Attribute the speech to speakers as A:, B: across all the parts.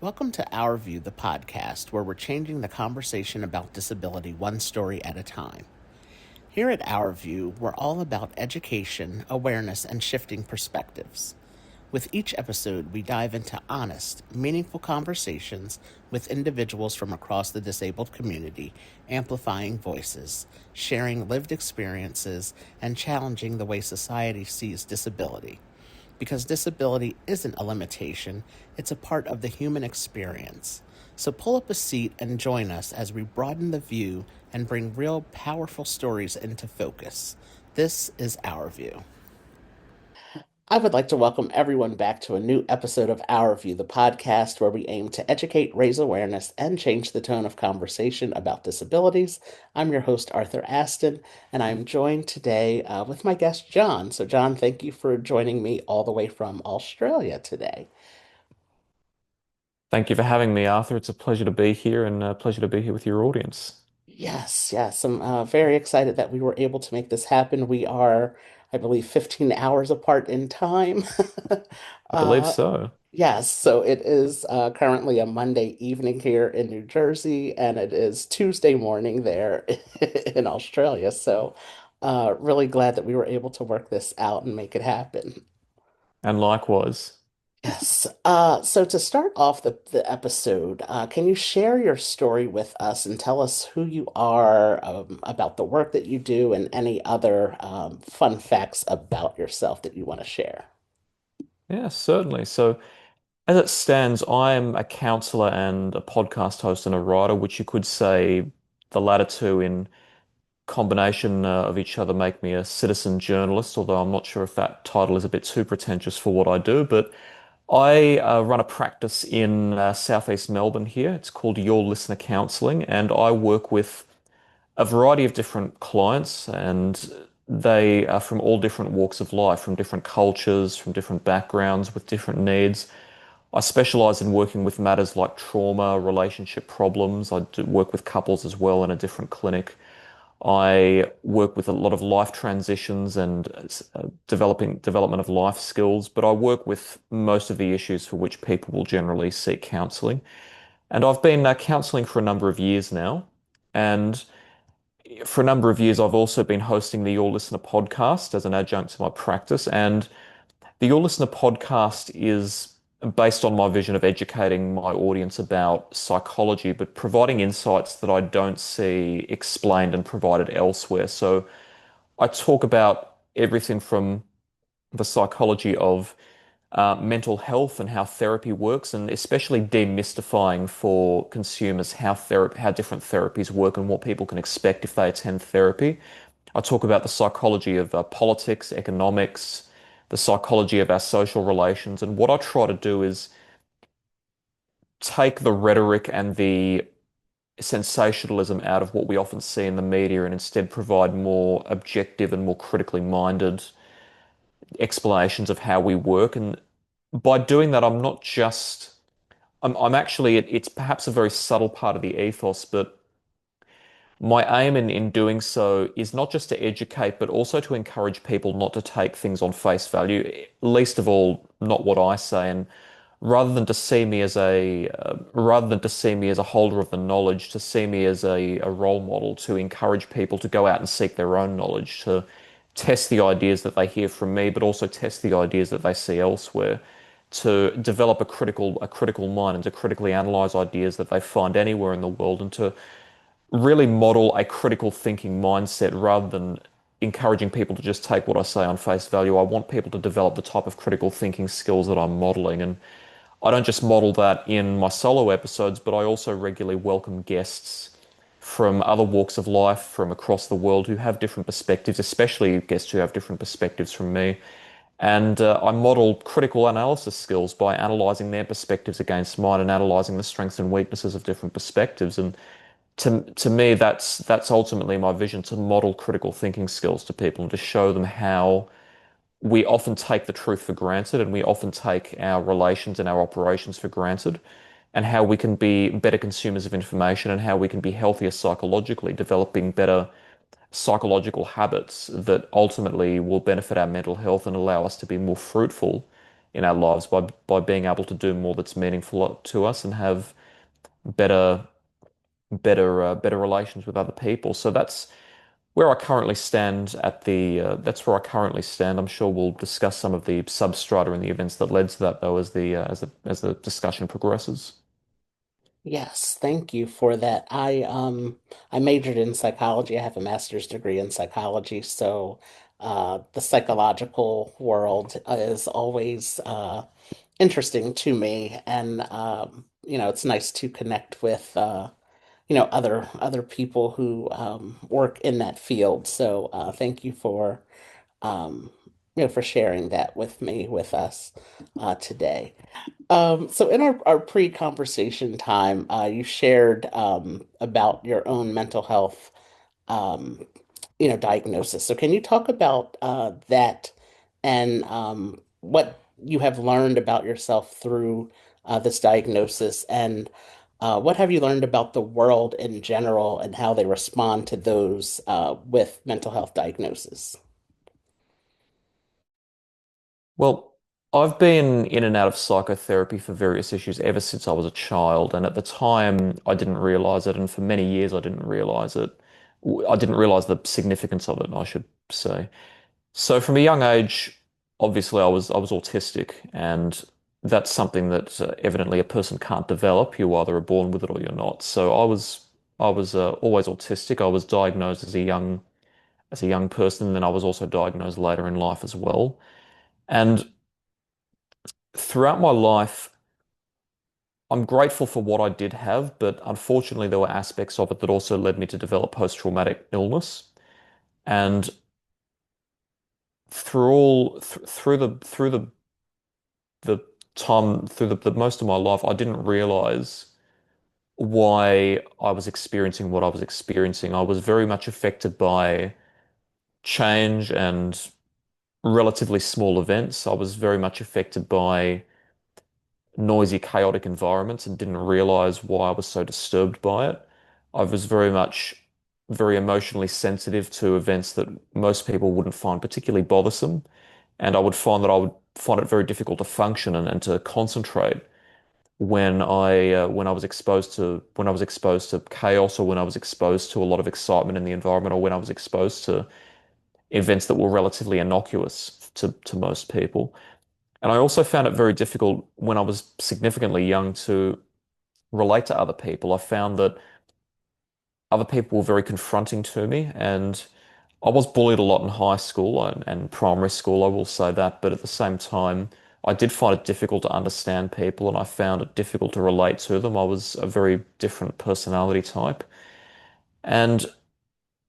A: Welcome to Our View, the podcast, where we're changing the conversation about disability one story at a time. Here at Our View, we're all about education, awareness, and shifting perspectives. With each episode, we dive into honest, meaningful conversations with individuals from across the disabled community, amplifying voices, sharing lived experiences, and challenging the way society sees disability. Because disability isn't a limitation, it's a part of the human experience. So pull up a seat and join us as we broaden the view and bring real, powerful stories into focus. This is Our View. I would like to welcome everyone back to a new episode of Our View, the podcast where we aim to educate, raise awareness, and change the tone of conversation about disabilities. I'm your host, Arthur Aston, and I'm joined today with my guest, John. So, John, thank you for joining me all the way from Australia today.
B: Thank you for having me, Arthur. It's a pleasure to be here and a pleasure to be here with your audience.
A: Yes. I'm very excited that we were able to make this happen. We are, I believe, 15 hours apart in time.
B: I believe
A: uh,
B: so.
A: Yes, so it is currently a Monday evening here in New Jersey, and it is Tuesday morning there in Australia. So, really glad that we were able to work this out and make it happen.
B: And likewise.
A: Yes. So to start off the episode, can you share your story with us and tell us who you are, about the work that you do, and any other fun facts about yourself that you want to share?
B: Yeah, certainly. So, as it stands, I'm a counselor and a podcast host and a writer, which you could say the latter two in combination of each other make me a citizen journalist, although I'm not sure if that title is a bit too pretentious for what I do. But I run a practice in southeast Melbourne here. It's called Your Listener Counselling, and I work with a variety of different clients, and they are from all different walks of life, from different cultures, from different backgrounds, with different needs. I specialize in working with matters like trauma, relationship problems. I do work with couples as well in a different clinic. I work with a lot of life transitions and development of life skills, but I work with most of the issues for which people will generally seek counselling. And I've been counselling for a number of years now. And for a number of years, I've also been hosting the Your Listener podcast as an adjunct to my practice. And the Your Listener podcast is based on my vision of educating my audience about psychology, but providing insights that I don't see explained and provided elsewhere. So I talk about everything from the psychology of mental health and how therapy works, and especially demystifying for consumers how different therapies work and what people can expect if they attend therapy. I talk about the psychology of politics, economics, the psychology of our social relations, and what I try to do is take the rhetoric and the sensationalism out of what we often see in the media and instead provide more objective and more critically minded explanations of how we work. And by doing that, I'm not just I'm actually it's perhaps a very subtle part of the ethos, but my aim in doing so is not just to educate, but also to encourage people not to take things on face value, least of all, not what I say. And rather than to see me as a holder of the knowledge, to see me as a role model, to encourage people to go out and seek their own knowledge, to test the ideas that they hear from me, but also test the ideas that they see elsewhere, to develop a critical mind and to critically analyze ideas that they find anywhere in the world, and to really model a critical thinking mindset rather than encouraging people to just take what I say on face value. I want people to develop the type of critical thinking skills that I'm modeling. And I don't just model that in my solo episodes, but I also regularly welcome guests from other walks of life from across the world who have different perspectives, especially guests who have different perspectives from me. And I model critical analysis skills by analyzing their perspectives against mine and analyzing the strengths and weaknesses of different perspectives. And to me, that's ultimately my vision, to model critical thinking skills to people and to show them how we often take the truth for granted and we often take our relations and our operations for granted, and how we can be better consumers of information and how we can be healthier psychologically, developing better psychological habits that ultimately will benefit our mental health and allow us to be more fruitful in our lives by being able to do more that's meaningful to us and have better better relations with other people. So where I currently stand that's where I currently stand. I'm sure we'll discuss some of the substrata and the events that led to that though as the discussion progresses.
A: Yes, thank you for that. I majored in psychology. I have a master's degree in psychology, so the psychological world is always interesting to me, and it's nice to connect with other people who work in that field. So thank you for um, for sharing that with me with us today. So in our pre-conversation time, you shared about your own mental health, um, diagnosis. So can you talk about that and what you have learned about yourself through this diagnosis, and what have you learned about the world in general and how they respond to those with mental health diagnosis?
B: Well, I've been in and out of psychotherapy for various issues ever since I was a child, and at the time I didn't realize it, and for many years I didn't realize it. I didn't realize the significance of it, I should say. So from a young age, obviously I was autistic, and that's something that evidently a person can't develop. You either are born with it or you're not. So I was always autistic. I was diagnosed as a young person, and then I was also diagnosed later in life as well. And throughout my life, I'm grateful for what I did have, but unfortunately, there were aspects of it that also led me to develop post-traumatic illness. And through the time through the most of my life, I didn't realize why I was experiencing what I was experiencing. I was very much affected by change and relatively small events. I was very much affected by noisy, chaotic environments and didn't realize why I was so disturbed by it. I was very emotionally sensitive to events that most people wouldn't find particularly bothersome. And I would find that I would find it very difficult to function and to concentrate when I was exposed to chaos or when I was exposed to a lot of excitement in the environment or when I was exposed to events that were relatively innocuous to most people. And I also found it very difficult when I was significantly young to relate to other people. I found that other people were very confronting to me, and I was bullied a lot in high school and primary school, I will say that. But at the same time, I did find it difficult to understand people, and I found it difficult to relate to them. I was a very different personality type. And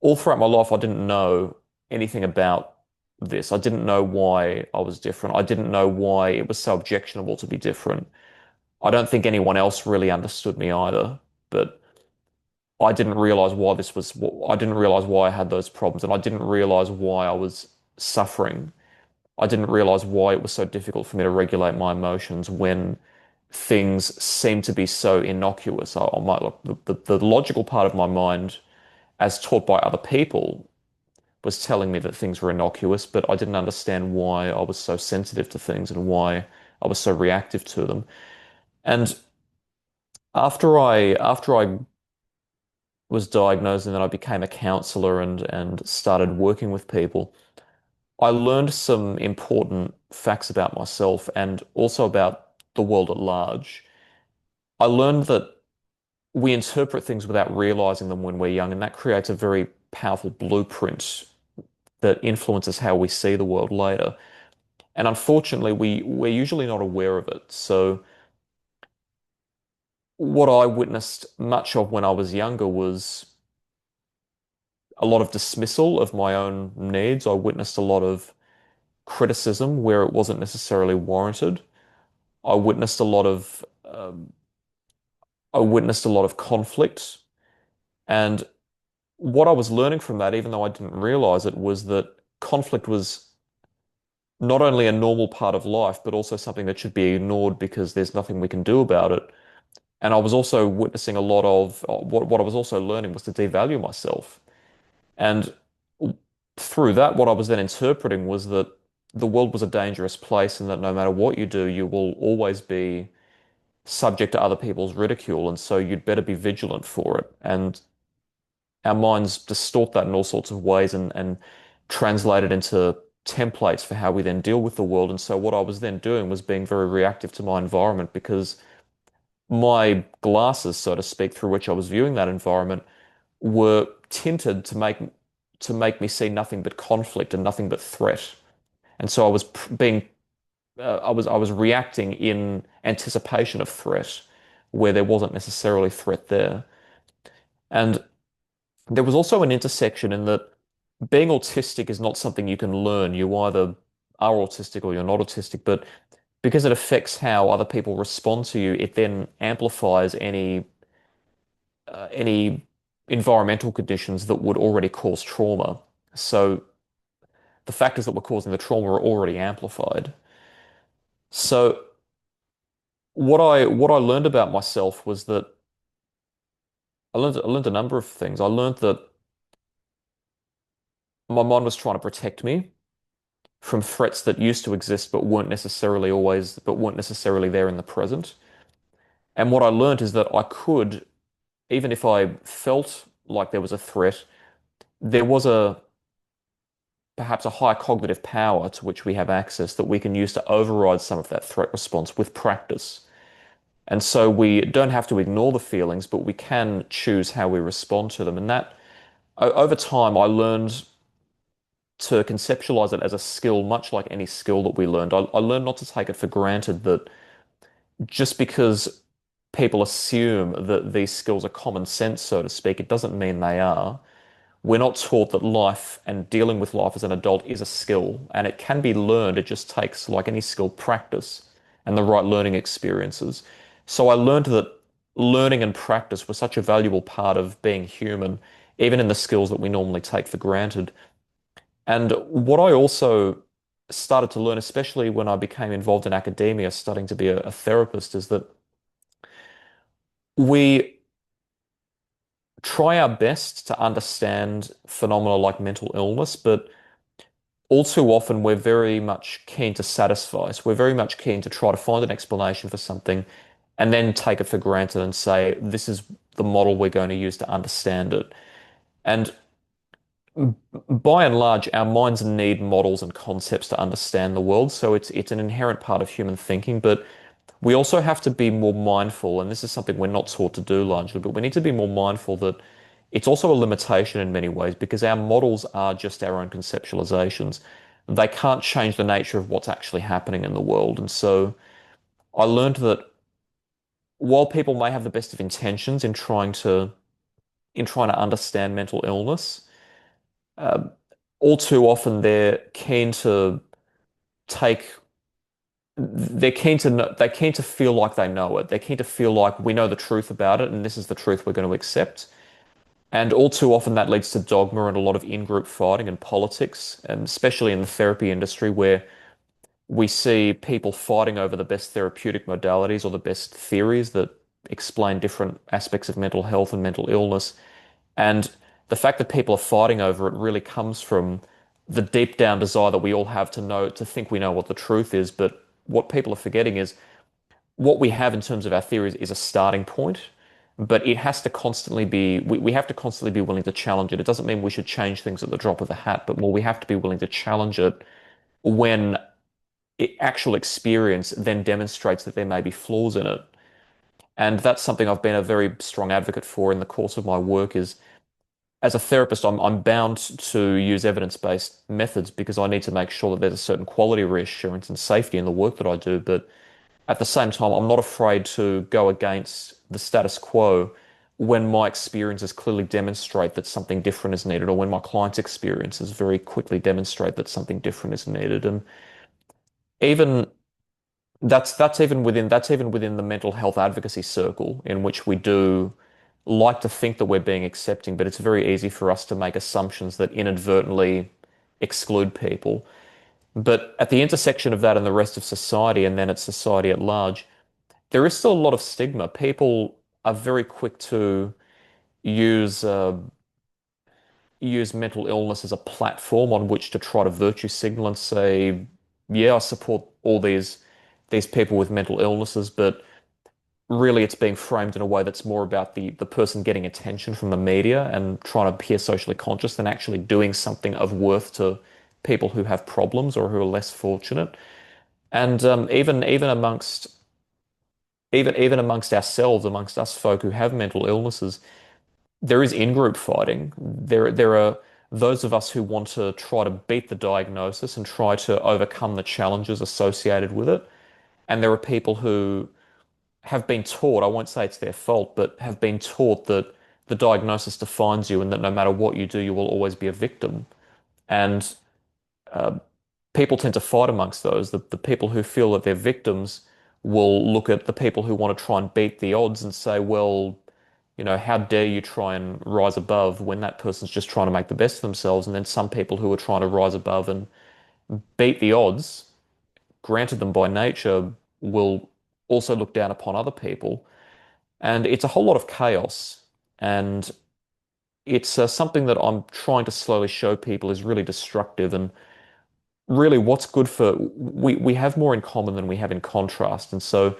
B: all throughout my life, I didn't know anything about this. I didn't know why I was different. I didn't know why it was so objectionable to be different. I don't think anyone else really understood me either, but I didn't realize why I didn't realize why I had those problems, and I didn't realize why I was suffering. I didn't realize why it was so difficult for me to regulate my emotions when things seem to be so innocuous. I might look, the logical part of my mind, as taught by other people, was telling me that things were innocuous, but I didn't understand why I was so sensitive to things and why I was so reactive to them. And after I was diagnosed and then I became a counselor and started working with people, I learned some important facts about myself and also about the world at large. I learned that we interpret things without realizing them when we're young, and that creates a very powerful blueprint that influences how we see the world later. And unfortunately, we're usually not aware of it. So what I witnessed much of when I was younger was a lot of dismissal of my own needs. I witnessed a lot of criticism where it wasn't necessarily warranted. I witnessed a lot of I witnessed a lot of conflict, and what I was learning from that, even though I didn't realize it, was that conflict was not only a normal part of life, but also something that should be ignored because there's nothing we can do about it. And I was also witnessing a lot of what I was also learning was to devalue myself. And through that, what I was then interpreting was that the world was a dangerous place and that no matter what you do, you will always be subject to other people's ridicule, and so you'd better be vigilant for it. And our minds distort that in all sorts of ways and translate it into templates for how we then deal with the world. And so what I was then doing was being very reactive to my environment because my glasses, so to speak, through which I was viewing that environment were tinted to make me see nothing but conflict and nothing but threat. And so I was being I was reacting in anticipation of threat where there wasn't necessarily threat there. And there was also an intersection in that being autistic is not something you can learn. You either are autistic or you're not autistic, but because it affects how other people respond to you, it then amplifies any environmental conditions that would already cause trauma. So the factors that were causing the trauma are already amplified. So what I learned about myself was that I learned a number of things. I learned that my mind was trying to protect me from threats that used to exist but weren't necessarily there in the present. And what I learned is that I could, even if I felt like there was a threat, there was a perhaps a high cognitive power to which we have access that we can use to override some of that threat response with practice. And so we don't have to ignore the feelings, but we can choose how we respond to them. And that over time, I learned to conceptualize it as a skill, much like any skill that we learned. I learned not to take it for granted that just because people assume that these skills are common sense, so to speak, it doesn't mean they are. We're not taught that life and dealing with life as an adult is a skill, and it can be learned. It just takes, like any skill, practice and the right learning experiences. So I learned that learning and practice were such a valuable part of being human, even in the skills that we normally take for granted. And what I also started to learn, especially when I became involved in academia, studying to be a therapist, is that we try our best to understand phenomena like mental illness, but all too often we're very much keen to satisfy. So we're very much keen to try to find an explanation for something and then take it for granted and say, this is the model we're going to use to understand it. And by and large, our minds need models and concepts to understand the world. So it's an inherent part of human thinking, but we also have to be more mindful, and this is something we're not taught to do largely, but we need to be more mindful that it's also a limitation in many ways because our models are just our own conceptualizations. They can't change the nature of what's actually happening in the world. And so I learned that while people may have the best of intentions in trying to understand mental illness, uh, all too often take they're keen to feel like they know it. They're keen to feel like we know the truth about it and this is the truth we're going to accept. And all too often that leads to dogma and a lot of in-group fighting and politics, and especially in the therapy industry where we see people fighting over the best therapeutic modalities or the best theories that explain different aspects of mental health and mental illness. And the fact that people are fighting over it really comes from the deep down desire that we all have to know, to think we know what the truth is. But what people are forgetting is what we have in terms of our theories is a starting point, but it has to constantly be, we have to constantly be willing to challenge it. It doesn't mean we should change things at the drop of a hat, but more we have to be willing to challenge it when actual experience then demonstrates that there may be flaws in it. And that's something I've been a very strong advocate for in the course of my work is as a therapist, I'm bound to use evidence-based methods because I need to make sure that there's a certain quality reassurance and safety in the work that I do. But at the same time, I'm not afraid to go against the status quo when my experiences clearly demonstrate that something different is needed, or when my clients' experiences very quickly demonstrate that something different is needed. And even that's even within the mental health advocacy circle in which we do like to think that we're being accepting, but it's very easy for us to make assumptions that inadvertently exclude people. But at the intersection of that and the rest of society, and then at society at large, there is still a lot of stigma. People are very quick to use use mental illness as a platform on which to try to virtue signal and say yeah, I support all these people with mental illnesses, but really it's being framed in a way that's more about the person getting attention from the media and trying to appear socially conscious than actually doing something of worth to people who have problems or who are less fortunate. And even amongst ourselves, amongst us folk who have mental illnesses, there is in-group fighting. There are those of us who want to try to beat the diagnosis and try to overcome the challenges associated with it. And there are people who have been taught, I won't say it's their fault, but have been taught that the diagnosis defines you and that no matter what you do, you will always be a victim. And uh, people tend to fight amongst those. The people who feel that they're victims will look at the people who want to try and beat the odds and say, well, how dare you try and rise above when that person's just trying to make the best of themselves? And then some people who are trying to rise above and beat the odds, granted them by nature, will also look down upon other people. And it's a whole lot of chaos. And it's something that I'm trying to slowly show people is really destructive. And really, what's good for we have more in common than we have in contrast. And so,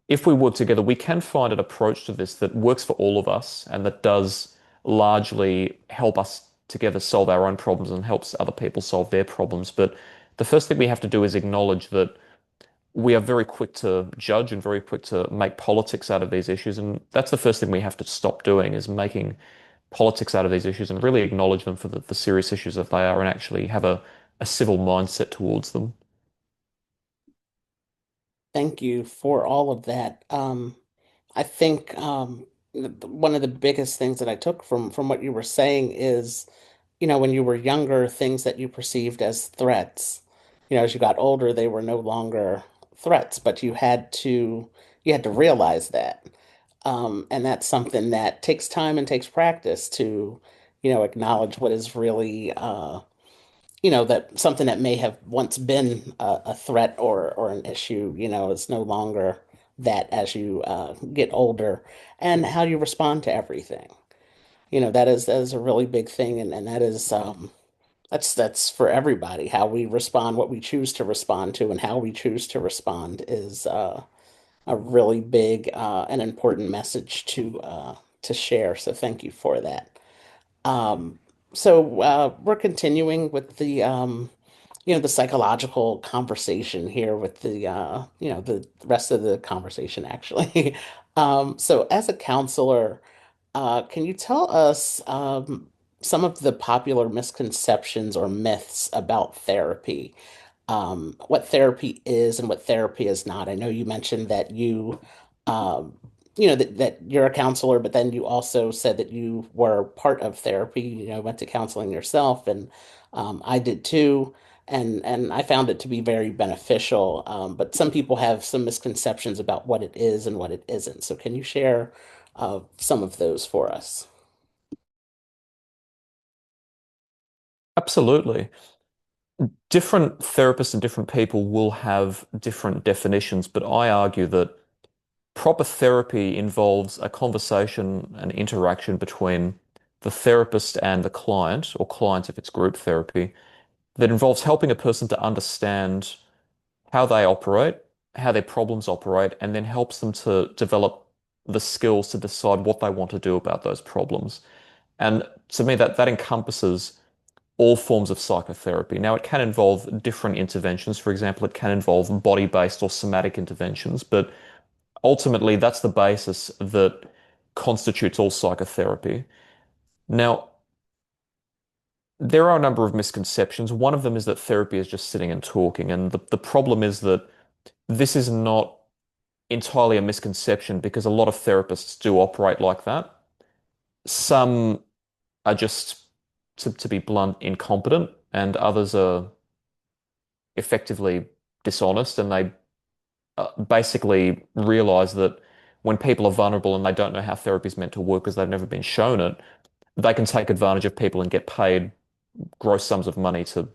B: if we work together, we can find an approach to this that works for all of us and that does largely help us together solve our own problems and helps other people solve their problems. But the first thing we have to do is acknowledge that we are very quick to judge and very quick to make politics out of these issues. And that's the first thing we have to stop doing is making politics out of these issues and really acknowledge them for the serious issues that they are and actually have a civil mindset towards them.
A: Thank you for all of that. I think one of the biggest things that I took from what you were saying is, when you were younger, things that you perceived as threats, as you got older, they were no longer threats, but you had to realize that. And that's something that takes time and takes practice to, acknowledge what is really that something that may have once been a threat or an issue, is no longer that as you get older, and how you respond to everything. That is a really big thing, and that's for everybody. How we respond, what we choose to respond to, and how we choose to respond is a really big and important message to share. So thank you for that. Um, so we're continuing with the psychological conversation here with the rest of the conversation actually. So as a counselor, can you tell us some of the popular misconceptions or myths about therapy? What therapy is and what therapy is not. I know you mentioned that um, that you're a counselor, but then you also said that you were part of therapy, went to counseling yourself, and I did too. And I found it to be very beneficial. But some people have some misconceptions about what it is and what it isn't. So can you share some of those for us?
B: Absolutely. Different therapists and different people will have different definitions, but I argue that proper therapy involves a conversation, an interaction between the therapist and the client, or client if it's group therapy, that involves helping a person to understand how they operate, how their problems operate, and then helps them to develop the skills to decide what they want to do about those problems. And to me, that encompasses all forms of psychotherapy. Now, it can involve different interventions. For example, it can involve body-based or somatic interventions, but ultimately, that's the basis that constitutes all psychotherapy. Now, there are a number of misconceptions. One of them is that therapy is just sitting and talking. And the problem is that this is not entirely a misconception because a lot of therapists do operate like that. Some are just, to be blunt, incompetent, and others are effectively dishonest, and they basically realize that when people are vulnerable and they don't know how therapy is meant to work because they've never been shown it, they can take advantage of people and get paid gross sums of money to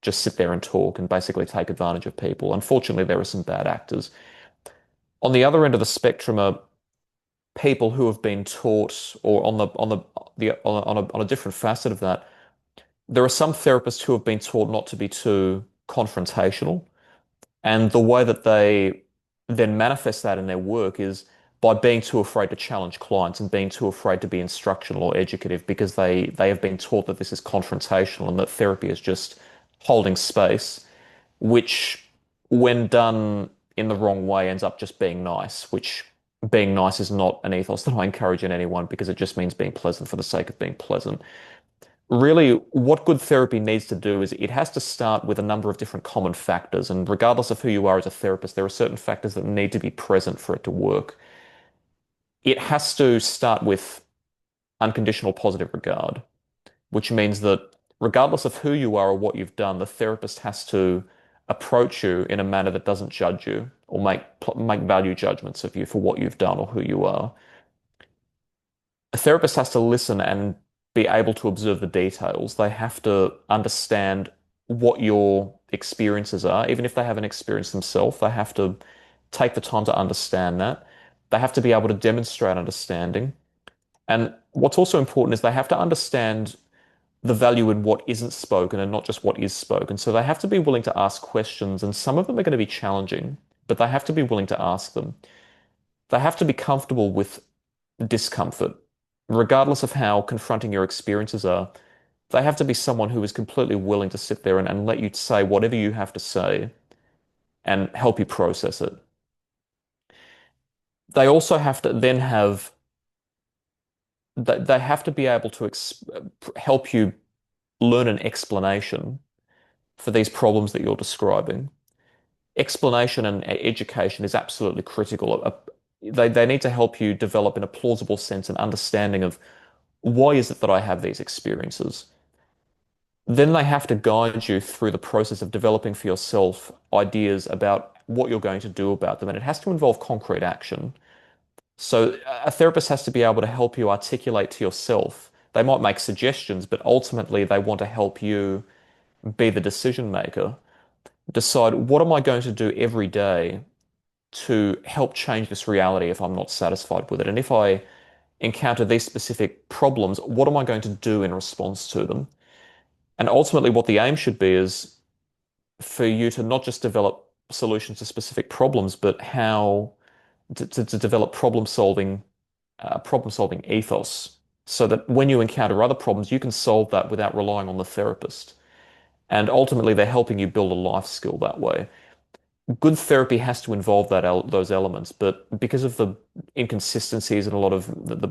B: just sit there and talk and basically take advantage of people. Unfortunately, there are some bad actors. On the other end of the spectrum are people who have been taught, or on a different facet of that, there are some therapists who have been taught not to be too confrontational. And the way that they then manifest that in their work is by being too afraid to challenge clients and being too afraid to be instructional or educative because they have been taught that this is confrontational and that therapy is just holding space, which when done in the wrong way ends up just being nice, which being nice is not an ethos that I encourage in anyone because it just means being pleasant for the sake of being pleasant. Really, what good therapy needs to do is it has to start with a number of different common factors. And regardless of who you are as a therapist, there are certain factors that need to be present for it to work. It has to start with unconditional positive regard, which means that regardless of who you are or what you've done, the therapist has to approach you in a manner that doesn't judge you or make value judgments of you for what you've done or who you are. A therapist has to listen and be able to observe the details. They have to understand what your experiences are, even if they haven't experienced themselves. They have to take the time to understand that. They have to be able to demonstrate understanding. And what's also important is they have to understand the value in what isn't spoken and not just what is spoken. So they have to be willing to ask questions, and some of them are going to be challenging, but they have to be willing to ask them. They have to be comfortable with discomfort, regardless of how confronting your experiences are. They have to be someone who is completely willing to sit there and let you say whatever you have to say and help you process it. They also have to then have, they have to be able to help you learn an explanation for these problems that you're describing. Explanation and education is absolutely critical. They need to help you develop in a plausible sense an understanding of why is it that I have these experiences? Then they have to guide you through the process of developing for yourself ideas about what you're going to do about them. And it has to involve concrete action. So a therapist has to be able to help you articulate to yourself. They might make suggestions, but ultimately they want to help you be the decision maker. Decide what am I going to do every day to help change this reality if I'm not satisfied with it? And if I encounter these specific problems, what am I going to do in response to them? And ultimately, what the aim should be is for you to not just develop solutions to specific problems, but how to develop problem solving ethos, so that when you encounter other problems, you can solve that without relying on the therapist. And ultimately, they're helping you build a life skill that way. Good therapy has to involve those elements, but because of the inconsistencies and a lot of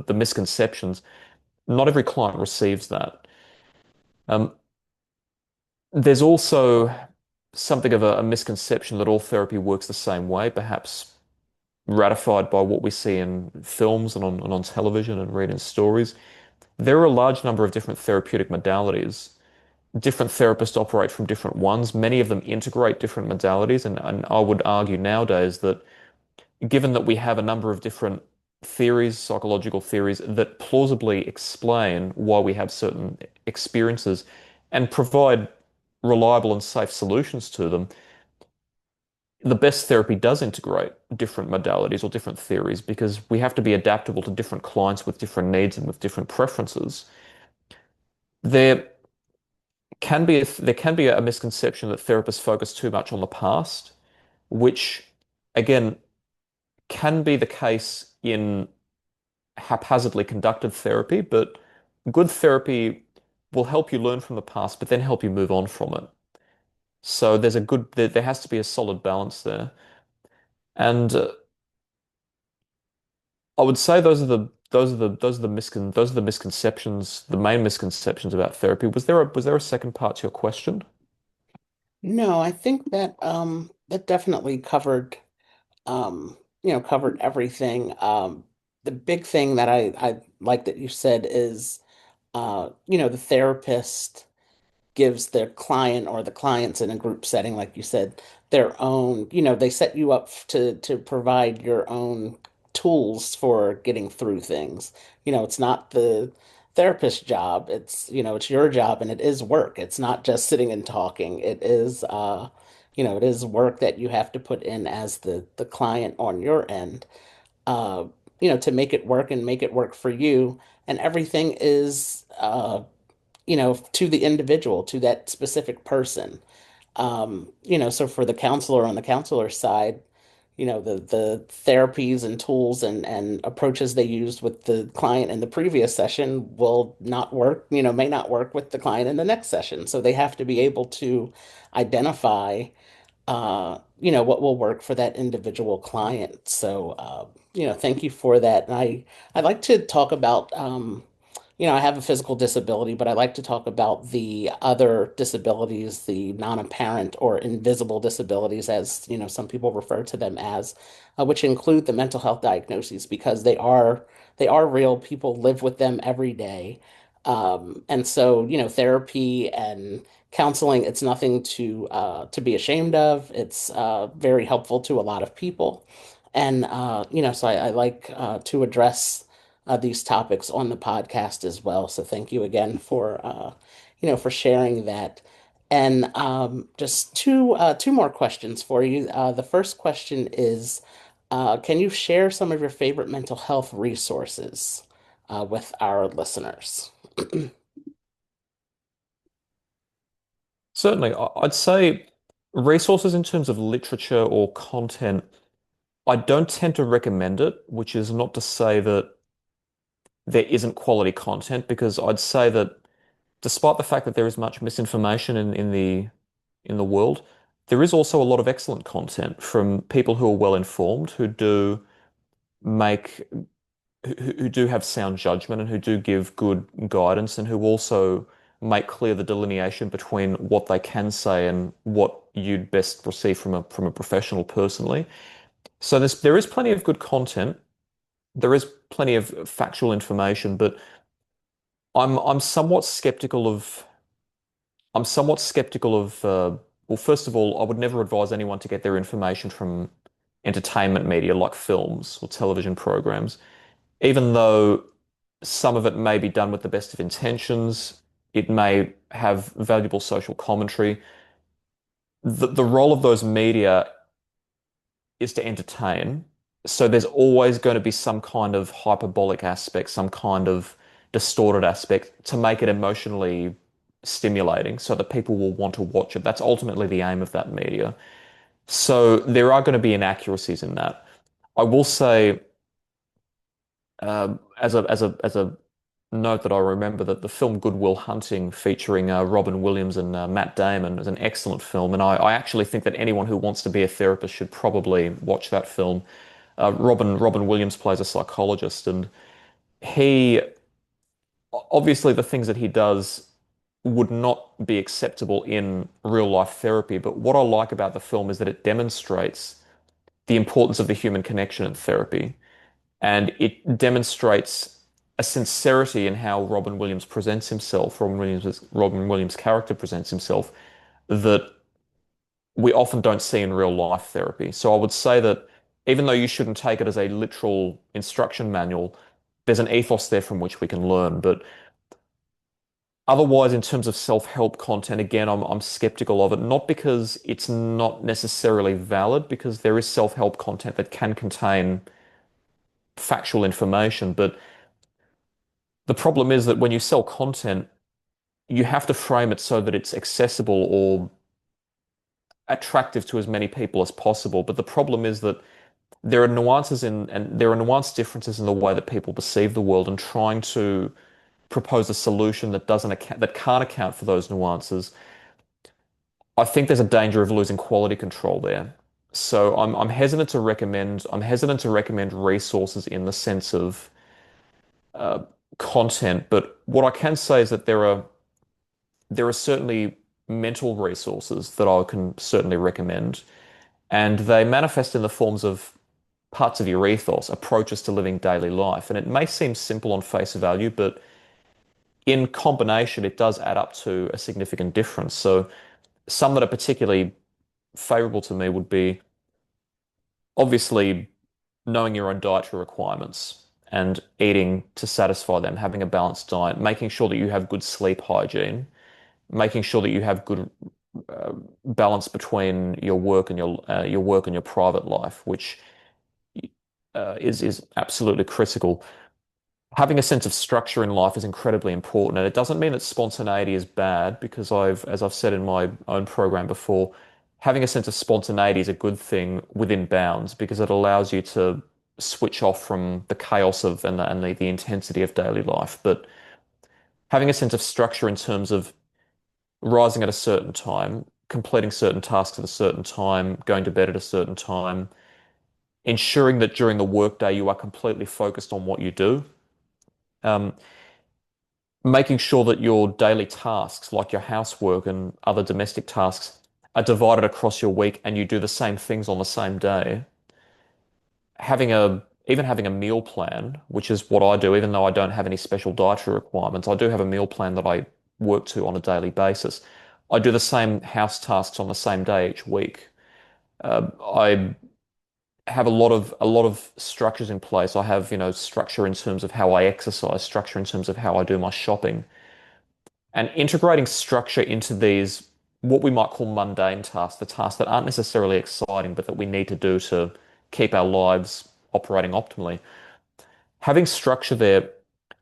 B: the misconceptions, not every client receives that. Um, there's also something of a misconception that all therapy works the same way, perhaps ratified by what we see in films and on television and read in stories. There are a large number of different therapeutic modalities. Different therapists operate from different ones. Many of them integrate different modalities, and I would argue nowadays that given that we have a number of different theories, psychological theories, that plausibly explain why we have certain experiences and provide reliable and safe solutions to them, the best therapy does integrate different modalities or different theories because we have to be adaptable to different clients with different needs and with different preferences. There there can be a misconception that therapists focus too much on the past, which again can be the case in haphazardly conducted therapy, but good therapy will help you learn from the past, but then help you move on from it. So there has to be a solid balance there. And I would say those are the misconceptions, the main misconceptions about therapy. Was there a second part to your question?
A: No, I think that that definitely covered covered everything. The big thing that I like that you said is the therapist gives their client or the clients in a group setting, like you said, their own, they set you up to provide your own tools for getting through things. It's not the therapist's job. It's your job and it is work. It's not just sitting and talking. It is work that you have to put in as the client on your end, uh, to make it work and make it work for you. And everything is to the individual, to that specific person. So for the counselor on the counselor side, the therapies and tools and approaches they used with the client in the previous session will not work, may not work with the client in the next session. So they have to be able to identify what will work for that individual client. So, thank you for that. And I like to talk about, I have a physical disability, but I like to talk about the other disabilities, the non-apparent or invisible disabilities, as, some people refer to them as, which include the mental health diagnoses because they are real. People live with them every day. And so, therapy and counseling, it's nothing to be ashamed of. It's very helpful to a lot of people. And so I like to address these topics on the podcast as well. So thank you again for sharing that. And just two more questions for you. The first question is, can you share some of your favorite mental health resources with our listeners?
B: Certainly, I'd say resources in terms of literature or content, I don't tend to recommend it, which is not to say that there isn't quality content, because I'd say that despite the fact that there is much misinformation in the world, there is also a lot of excellent content from people who are well informed, who do make who do have sound judgment and who do give good guidance and who also make clear the delineation between what they can say and what you'd best receive from a professional personally. So there is plenty of good content. There is plenty of factual information, but I'm somewhat skeptical of well, first of all, I would never advise anyone to get their information from entertainment media like films or television programs, even though some of it may be done with the best of intentions. It may have valuable social commentary. The role of those media is to entertain. So there's always going to be some kind of hyperbolic aspect, some kind of distorted aspect to make it emotionally stimulating so that people will want to watch it. That's ultimately the aim of that media. So there are going to be inaccuracies in that. I will say, as a note that I remember, that the film Good Will Hunting, featuring Robin Williams and Matt Damon, is an excellent film, and I actually think that anyone who wants to be a therapist should probably watch that film. Robin Williams plays a psychologist, and he obviously the things that he does would not be acceptable in real life therapy. But what I like about the film is that it demonstrates the importance of the human connection in therapy. And it demonstrates a sincerity in how Robin Williams presents himself, Robin Williams' character presents himself, that we often don't see in real life therapy. So I would say that even though you shouldn't take it as a literal instruction manual, there's an ethos there from which we can learn. But otherwise, in terms of self-help content, again, I'm skeptical of it, not because it's not necessarily valid, because there is self-help content that can contain factual information, but the problem is that when you sell content, you have to frame it so that it's accessible or attractive to as many people as possible. But the problem is that there are nuances in, and there are nuanced differences in the way that people perceive the world, and trying to propose a solution that can't account for those nuances, I think there's a danger of losing quality control there. So I'm hesitant to recommend resources in the sense of uh, content, but what I can say is that there are certainly mental resources that I can certainly recommend, and they manifest in the forms of parts of your ethos, approaches to living daily life. And it may seem simple on face value, but in combination, it does add up to a significant difference. So some that are particularly favorable to me would be obviously knowing your own dietary requirements and eating to satisfy them, having a balanced diet, making sure that you have good sleep hygiene, making sure that you have good uh, balance between your private life, which is absolutely critical. having a sense of structure in life is incredibly important. And it doesn't mean that spontaneity is bad, because as I've said in my own program before, having a sense of spontaneity is a good thing within bounds, because it allows you to switch off from the chaos of the intensity of daily life. But having a sense of structure in terms of rising at a certain time, completing certain tasks at a certain time, going to bed at a certain time, ensuring that during the workday you are completely focused on what you do. Um, Making sure that your daily tasks, like your housework and other domestic tasks, are divided across your week and you do the same things on the same day. Even having a meal plan, which is what I do, even though I don't have any special dietary requirements, I do have a meal plan that I work to on a daily basis. I do the same house tasks on the same day each week. I have a lot of structures in place. I have, structure in terms of how I exercise, structure in terms of how I do my shopping. And integrating structure into these, what we might call mundane tasks, the tasks that aren't necessarily exciting, but that we need to do to keep our lives operating optimally. Having structure there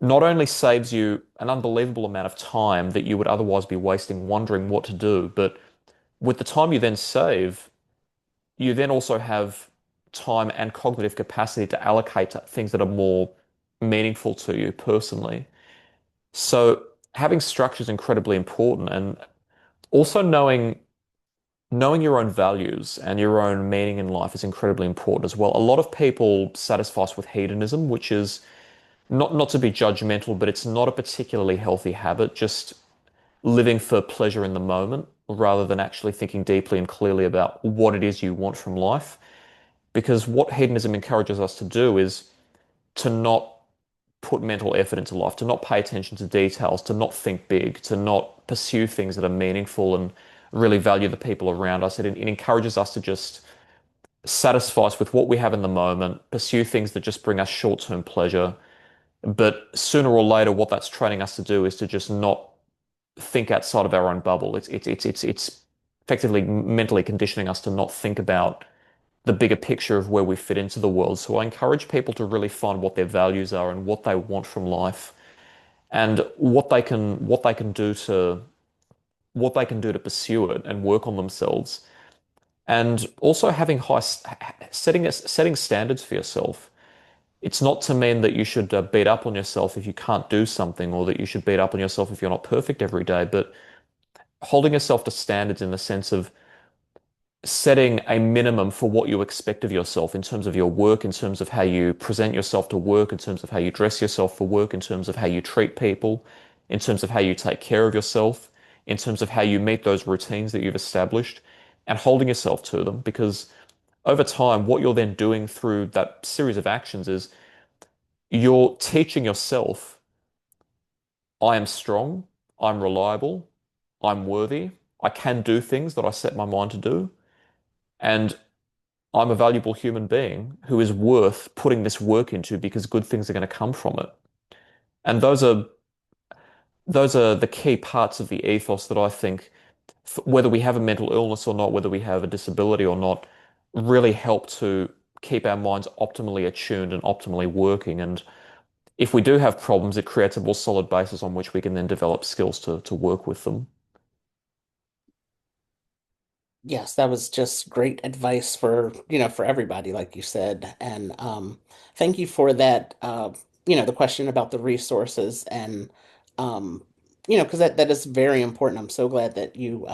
B: not only saves you an unbelievable amount of time that you would otherwise be wasting wondering what to do, but with the time you then save, you then also have time and cognitive capacity to allocate to things that are more meaningful to you personally. So having structure is incredibly important, and also knowing your own values and your own meaning in life is incredibly important as well. A lot of people satisfy us with hedonism, which is not to be judgmental, but it's not a particularly healthy habit, just living for pleasure in the moment rather than actually thinking deeply and clearly about what it is you want from life. Because what hedonism encourages us to do is to not put mental effort into life, to not pay attention to details, to not think big, to not pursue things that are meaningful and really value the people around us. It encourages us to just satisfy us with what we have in the moment, pursue things that just bring us short-term pleasure. But sooner or later, what that's training us to do is to just not think outside of our own bubble. It's effectively mentally conditioning us to not think about the bigger picture of where we fit into the world. So I encourage people to really find what their values are and what they want from life, and what they can do to pursue it and work on themselves. And also having setting standards for yourself. It's not to mean that you should beat up on yourself if you can't do something, or that you should beat up on yourself if you're not perfect every day, but holding yourself to standards in the sense of setting a minimum for what you expect of yourself in terms of your work, in terms of how you present yourself to work, in terms of how you dress yourself for work, in terms of how you treat people, in terms of how you take care of yourself, in terms of how you meet those routines that you've established, and holding yourself to them. Because over time, what you're then doing through that series of actions is you're teaching yourself, I am strong, I'm reliable, I'm worthy, I can do things that I set my mind to do. And I'm a valuable human being who is worth putting this work into, because good things are going to come from it. And those are the key parts of the ethos that I think, whether we have a mental illness or not, whether we have a disability or not, really help to keep our minds optimally attuned and optimally working. And if we do have problems, it creates a more solid basis on which we can then develop skills to work with them.
A: Yes, that was just great advice for, for everybody, like you said. And thank you for that, the question about the resources and because that is very important. I'm so glad that you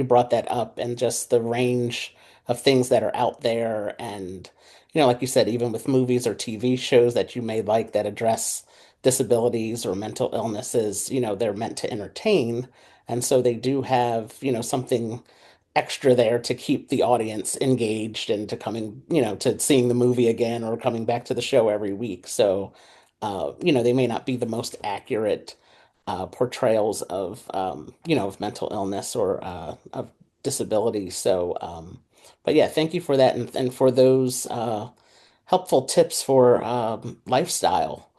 A: brought that up, and just the range of things that are out there. And like you said, even with movies or TV shows that you may like that address disabilities or mental illnesses, they're meant to entertain. And so they do have, something extra there to keep the audience engaged and to coming, to seeing the movie again or coming back to the show every week. So, they may not be the most accurate portrayals of, of mental illness or of disability. So, but yeah, thank you for that, and for those helpful tips for lifestyle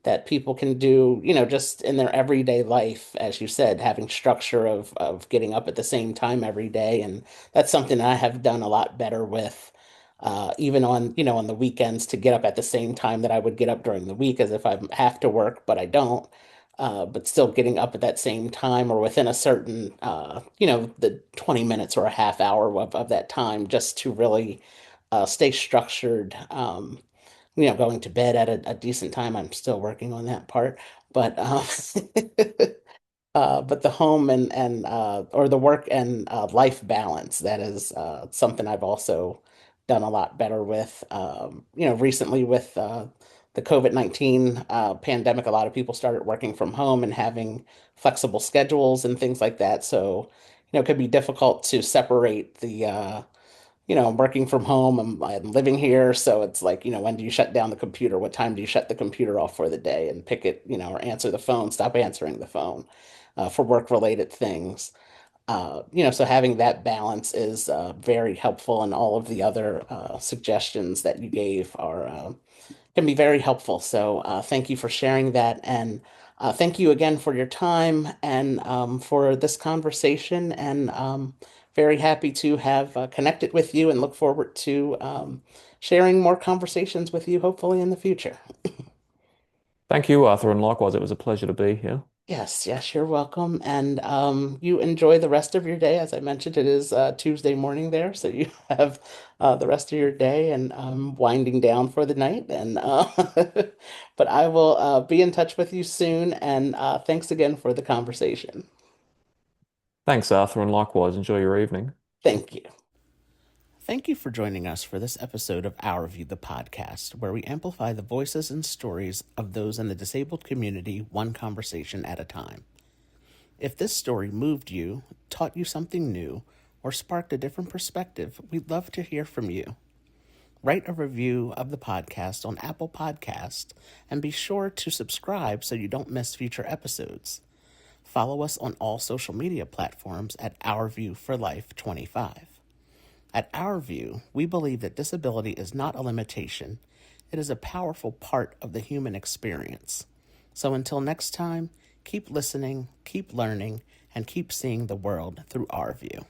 A: that people can do, just in their everyday life, as you said, having structure of getting up at the same time every day. And that's something I have done a lot better with. even on, on the weekends to get up at the same time that I would get up during the week as if I have to work, but I don't. But still getting up at that same time or within a certain, the 20 minutes or a half hour of that time just to really stay structured. Going to bed at a decent time. I'm still working on that part, but but the home and or the work and life balance, that is something I've also done a lot better with. Recently with the COVID-19 pandemic, a lot of people started working from home and having flexible schedules and things like that. So, it could be difficult to separate I'm working from home. I'm living here, so it's like, when do you shut down the computer? What time do you shut the computer off for the day and pick it, or answer the phone, stop answering the phone for work-related things. So having that balance is very helpful, and all of the other suggestions that you gave are can be very helpful. So thank you for sharing that, and thank you again for your time and for this conversation. And very happy to have connected with you and look forward to sharing more conversations with you, hopefully in the future.
B: Thank you, Arthur, and likewise, it was a pleasure to be here.
A: Yes, yes, you're welcome. And you enjoy the rest of your day. As I mentioned, it is Tuesday morning there, so you have the rest of your day and winding down for the night. And but I will be in touch with you soon. And thanks again for the conversation.
B: Thanks, Arthur, and likewise, enjoy your evening.
A: Thank you. Thank you for joining us for this episode of Our View, the podcast, where we amplify the voices and stories of those in the disabled community, one conversation at a time. If this story moved you, taught you something new, or sparked a different perspective, we'd love to hear from you. Write a review of the podcast on Apple Podcast and be sure to subscribe so you don't miss future episodes. Follow us on all social media platforms at Our View for Life 25. At Our View, we believe that disability is not a limitation. It is a powerful part of the human experience. So until next time, keep listening, keep learning, and keep seeing the world through our view.